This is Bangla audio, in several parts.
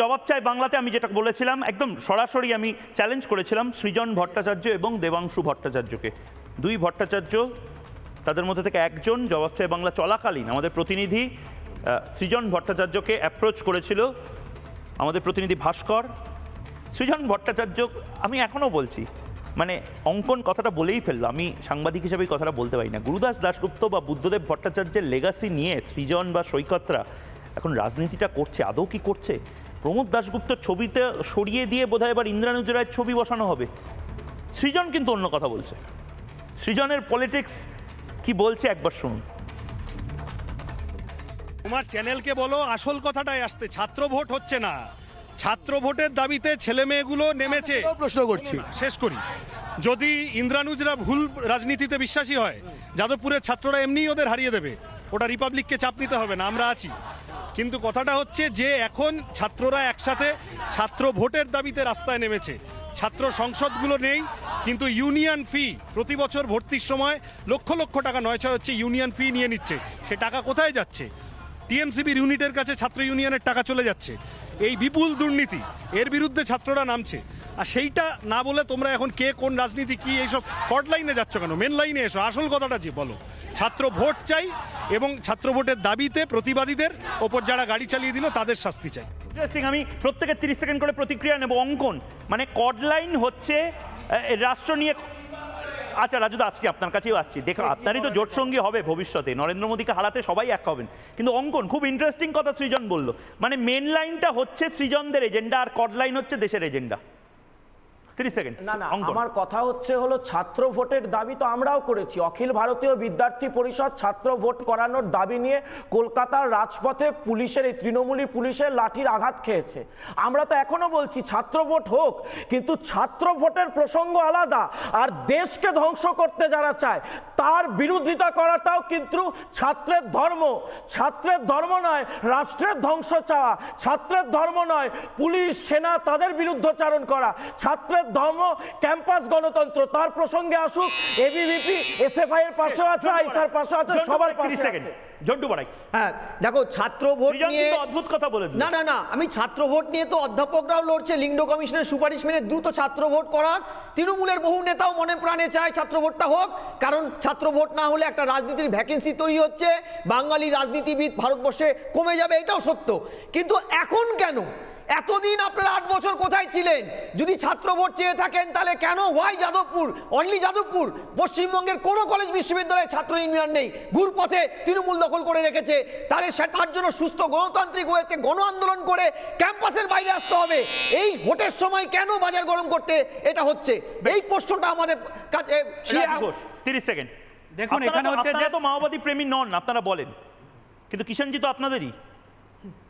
জবাব চাই বাংলাতে আমি যেটা বলেছিলাম একদম সরাসরি আমি চ্যালেঞ্জ করেছিলাম সৃজন ভট্টাচার্য এবং দেবাংশু ভট্টাচার্যকে। দুই ভট্টাচার্য, তাদের মধ্যে থেকে একজন জবাব চাই বাংলা চলাকালীন আমাদের প্রতিনিধি সৃজন ভট্টাচার্যকে অ্যাপ্রোচ করেছিল আমাদের প্রতিনিধি ভাস্কর। সৃজন ভট্টাচার্য, আমি এখনও বলছি, মানে অঙ্কন কথাটা বলেই ফেললো, আমি সাংবাদিক হিসেবে এই কথাটা বলতে পারি না। গুরুদাস দাশগুপ্ত বা বুদ্ধদেব ভট্টাচার্যের লেগাসি নিয়ে সৃজন বা সৈকতরা এখন রাজনীতিটা করছে, আদৌ কি করছে? প্রমোদ দাশগুপ্তর ছবিতে সরিয়ে দিয়ে বোধহয় এবার ইন্দ্রানুজ রায়ের ছবি বসানো হবে। সৃজন কিন্তু অন্য কথা বলছে। সৃজনের পলিটিক্স কি বলছে একবার শুনুন। তোমার চ্যানেলকে বলো আসল কথাটাই আসতে, ছাত্র ভোট হচ্ছে না, ছাত্র ভোটের দাবিতে ছেলে মেয়েগুলো নেমেছে। প্রশ্ন করছি, শেষ করি। যদি ইন্দ্রানুজরা ভুল রাজনীতিতে বিশ্বাসী হয়, যাদবপুরের ছাত্ররা এমনিই ওদের হারিয়ে দেবে, ওটা রিপাবলিককে চাপ নিতে হবে না, আমরা আছি। কিন্তু কথাটা হচ্ছে যে এখন ছাত্ররা একসাথে ছাত্র ভোটের দাবিতে রাস্তায় নেমেছে। ছাত্র সংসদগুলো নেই, কিন্তু ইউনিয়ন ফি প্রতি বছর ভর্তির সময় লক্ষ লক্ষ টাকা, 9-6 হচ্ছে ইউনিয়ন ফি নিয়ে নিচ্ছে। সে টাকা কোথায় যাচ্ছে? টিএমসিবির ইউনিটের কাছে ছাত্র ইউনিয়নের টাকা চলে যাচ্ছে। এই বিপুল দুর্নীতি, এর বিরুদ্ধে ছাত্ররা নামছে। আর সেইটা না বলে তোমরা এখন কে কোন রাজনীতি কি এইসব কট লাইনে যাচ্ছ কেন? মেন লাইনে এসো, আসল কথাটা যে বলো। ছাত্র ভোট চাই এবং ছাত্র ভোটের দাবিতে প্রতিবাদীদের ওপর যারা গাড়ি চালিয়ে দিল তাদের শাস্তি চাই। ইন্টারেস্টিং, আমি প্রত্যেকের 30 সেকেন্ড করে প্রতিক্রিয়া নেব। অঙ্কন মানে কট লাইন হচ্ছে রাষ্ট্র নিয়ে। আচ্ছা রাজুদা, আসছি আপনার কাছেও আসছি, দেখো আপনারই তো জোটসঙ্গী হবে ভবিষ্যতে, নরেন্দ্র মোদীকে হারাতে সবাই এক হবেন। কিন্তু অঙ্কন খুব ইন্টারেস্টিং কথা সৃজন বলল, মানে মেন লাইনটা হচ্ছে সৃজনদের এজেন্ডা আর কট লাইন হচ্ছে দেশের এজেন্ডা। 30 সেকেন্ড। না, আমার কথা হলো ছাত্র ভোটের দাবি তো আমরাও করেছি। অখিল ভারতীয় বিদ্যার্থী পরিষদ ছাত্র ভোট করানোর দাবি নিয়ে কলকাতার রাজপথে পুলিশের, এই তৃণমূলী পুলিশের লাঠির আঘাত খেয়েছে। আমরা তো এখনো বলছি ছাত্র ভোট হোক, কিন্তু ছাত্র ভোটের প্রসঙ্গ আলাদা, আর দেশকে ধ্বংস করতে যারা চায় তার বিরোধিতা করাটাও কিন্তু ছাত্রের ধর্ম। ছাত্রের ধর্ম নয় রাষ্ট্রের ধ্বংস চাওয়া, ছাত্রের ধর্ম নয় পুলিশ সেনা তাদের বিরুদ্ধচারণ করা, ছাত্রের ধর্ম ক্যাম্পাস গণতন্ত্র। তার প্রসঙ্গে আসুক, এবিভিপি এসএফআই এর পাশে আছে, আইসার পাশে আছে, সবার পাশে আছে। জন্টু বাড়াই। হ্যাঁ দেখো, ছাত্র ভোট নিয়ে অদ্ভুত কথা বলে না আমি ছাত্র ভোট নিয়ে তো অধ্যাপকরাও লড়ছে, লিঙ্গ কমিশনের সুপারিশ মেনে দ্রুত ছাত্র ভোট করা। তৃণমূলের বহু নেতাও মনে প্রাণে চায় ছাত্র ভোটটা হোক, কারণ ছাত্র ভোট না হলে একটা রাজনীতির ভ্যাকেন্সি তৈরি হচ্ছে, বাঙালি রাজনীতিবিদ ভারতবর্ষে কমে যাবে, এটাও সত্য। কিন্তু এখন কেন? এতদিন আপনারা 8 বছর কোথায় ছিলেন? যদি ছাত্র ভোট চেয়ে থাকেন তাহলে কেন ওয়াই যাদবপুর, অনলি যাদবপুর? পশ্চিমবঙ্গের কোনো কলেজ বিশ্ববিদ্যালয়ে ছাত্র ইউনিয়ন নেই, ঘুরপথে তৃণমূল দখল করে রেখেছে। তাহলে তার জন্য সুস্থ গণতান্ত্রিক ওয়েতে গণ আন্দোলন করে ক্যাম্পাসের বাইরে আসতে হবে। এই ভোটের সময় কেন বাজার গরম করতে এটা হচ্ছে, এই প্রশ্নটা আমাদের কাছে। 30 সেকেন্ড। দেখুন এখানে হচ্ছে যে তো মাওবাদী প্রেমী নন আপনারা বলেন, কিন্তু কিষাণজি তো আপনাদেরই,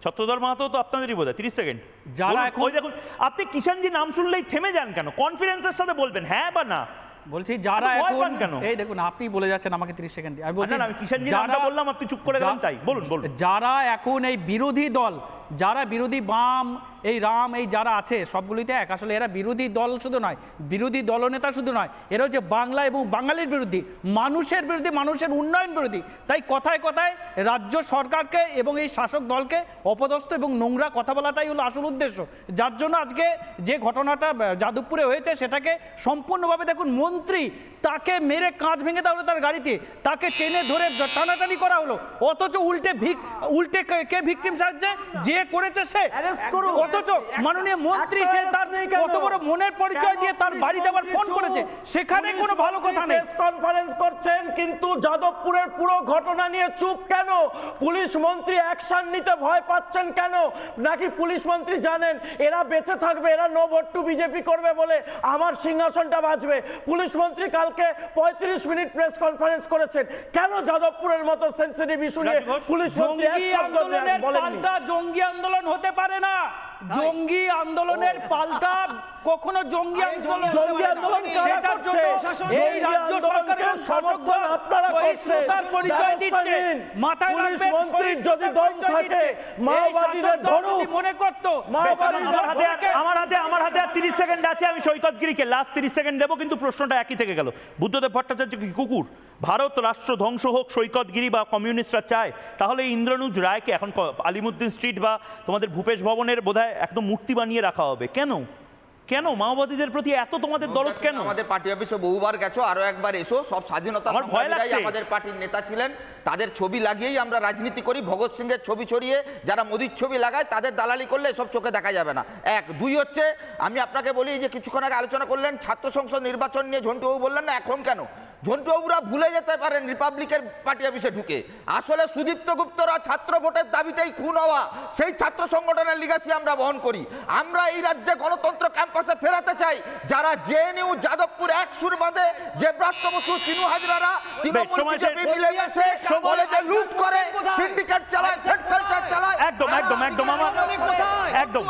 ছত্রধর মাহাতো তো আপনাদেরই বোধ হয়। 30 সেকেন্ড। যারা ওই দেখুন, আপনি কিষাণজি নাম শুনলেই থেমে যান কেন? কনফিডেন্সের সাথে বলবেন হ্যাঁ বা না। বলছি যারা এখন কেন, এই দেখুন আপনি বলে যাচ্ছেন, আমাকে 30 সেকেন্ড আমি বলছি না, আমি কিষাণজি নামটা বললাম, আপনি চুপ করে গেলেন, তাই বলুন। যারা এখন এই বিরোধী দল, যারা বিরোধী বাম, এই রাম, এই যারা আছে সবগুলিতে এক। আসলে এরা বিরোধী দল শুধু নয়, বিরোধী দলনেতা শুধু নয়, এরা হচ্ছে বাংলা এবং বাঙালির বিরোধী, মানুষের বিরোধী, মানুষের উন্নয়ন বিরোধী। তাই কথায় কথায় রাজ্য সরকারকে এবং এই শাসক দলকে অপদস্থ এবং নোংরা কথা বলাটাই হলো আসল উদ্দেশ্য। যার জন্য আজকে যে ঘটনাটা যাদবপুরে হয়েছে সেটাকে সম্পূর্ণভাবে দেখুন, মন্ত্রী তাকে মেরে কাঁচ ভেঙে দেওয়া হলো তার গাড়িতে, তাকে টেনে ধরে টানাটানি করা হলো, অথচ উল্টে কে ভিকটিম সাজছে? যে করেছে সে। অথচ মাননীয় মন্ত্রী সে তার কত বড় মনের পরিচয় দিয়ে তার বাড়িতে আবার ফোন করেছে, সেখানে কোনো ভালো কথা নেই। প্রেস কনফারেন্স করছেন কিন্তু যাদবপুরের পুরো ঘটনা নিয়ে চুপ কেন? পুলিশ মন্ত্রী অ্যাকশন নিতে ভয় পাচ্ছেন কেন? নাকি পুলিশ মন্ত্রী জানেন এরা বেঁচে থাকবে, এরা নো ভোট টু বিজেপি করবে বলে আমার সিংহাসনটা বাঁচবে? পুলিশ মন্ত্রী কালকে 35 মিনিট প্রেস কনফারেন্স করেছেন, কেন যাদবপুরের মতো সেনসিটিভ ইস্যু নিয়ে পুলিশ মন্ত্রী এক শব্দ বলেননি? জঙ্গি আন্দোলন হতে পারে না, জঙ্গি আন্দোলনের পাল্টা কখনো জঙ্গি আন্দোলন কারা করছে? এই রাজ্য সরকারের সমর্থন আপনারা করছেন। পরিচয় দিচ্ছে, মাথায় পুলিশ মন্ত্রীর যদি দম থাকে মাওবাদীদের ধরো মনে করত। আমার হাতে 30 সেকেন্ড আছে, আমি সৈকতগিরিকে লাস্ট 30 সেকেন্ড দেবো, কিন্তু প্রশ্নটা একই থেকে গেল। বুদ্ধদেব ভট্টাচার্য কি কুকুর? ভারত রাষ্ট্র ধ্বংস হোক সৈকতগিরি বা কমিউনিস্টরা চায়, তাহলে ইন্দ্রানুজ রায়কে এখন আলিমুদ্দিন স্ট্রিট বা তোমাদের ভূপেশ ভবনের বোধহয় জায়গায় একদম মূর্তি বানিয়ে রাখা হবে। কেন কেন মাওবাদীদের প্রতি এত তোমাদের দরদ কেন? আমাদের পার্টি অফিসে বহুবার গেছো, আরো একবার এসো। সব স্বাধীনতা সংগ্রামীরাই আমাদের পার্টির নেতা ছিলেন, তাদের ছবি লাগিয়েই আমরা রাজনীতি করি। ভগৎ সিংয়ের ছবি ছড়িয়ে যারা মোদির ছবি লাগায় তাদের দালালি করলে এসব চোখে দেখা যাবে না। এক। দুই হচ্ছে, আমি আপনাকে বলি যে কিছুক্ষণ আগে আলোচনা করলেন ছাত্র সংসদ নির্বাচন নিয়ে, ঝন্টুবাবু বললেন না এখন কেন। ঝন্টুবাবুরা ভুলে যেতে পারেন রিপাবলিকের পার্টি অফিসে ঢুকে আসলে সুদীপ্ত গুপ্তরা ছাত্র ভোটের দাবিতেই খুন হওয়া সেই ছাত্র সংগঠনের লিগাসি আমরা বহন করি। আমরা এই রাজ্যে গণতন্ত্র ক্যাম্পাসে ফেরাতে চাই। যারা জেএনইউ, যাদবপুর এক সুর বাঁধে, যে ব্রাত্য বসু, চিনু হাজরারা তৃণমূল বিজেপি মিলে গেছে কলেজে লুট করে, সিন্ডিকেট চালায়, সেট কালচার চালায়। একদম একদম একদম একদম।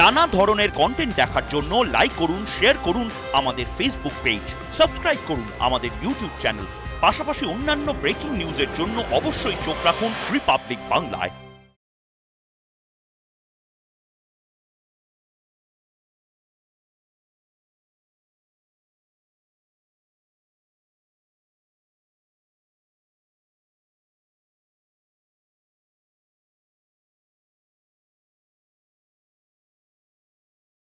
নানা ধরনের কন্টেন্ট দেখার জন্য লাইক করুন, শেয়ার করুন আমাদের ফেসবুক পেজ, সাবস্ক্রাইব করুন আমাদের ইউটিউব চ্যানেল। পাশাপাশি অন্যান্য ব্রেকিং নিউজের জন্য অবশ্যই চোখ রাখুন রিপাবলিক বাংলায়।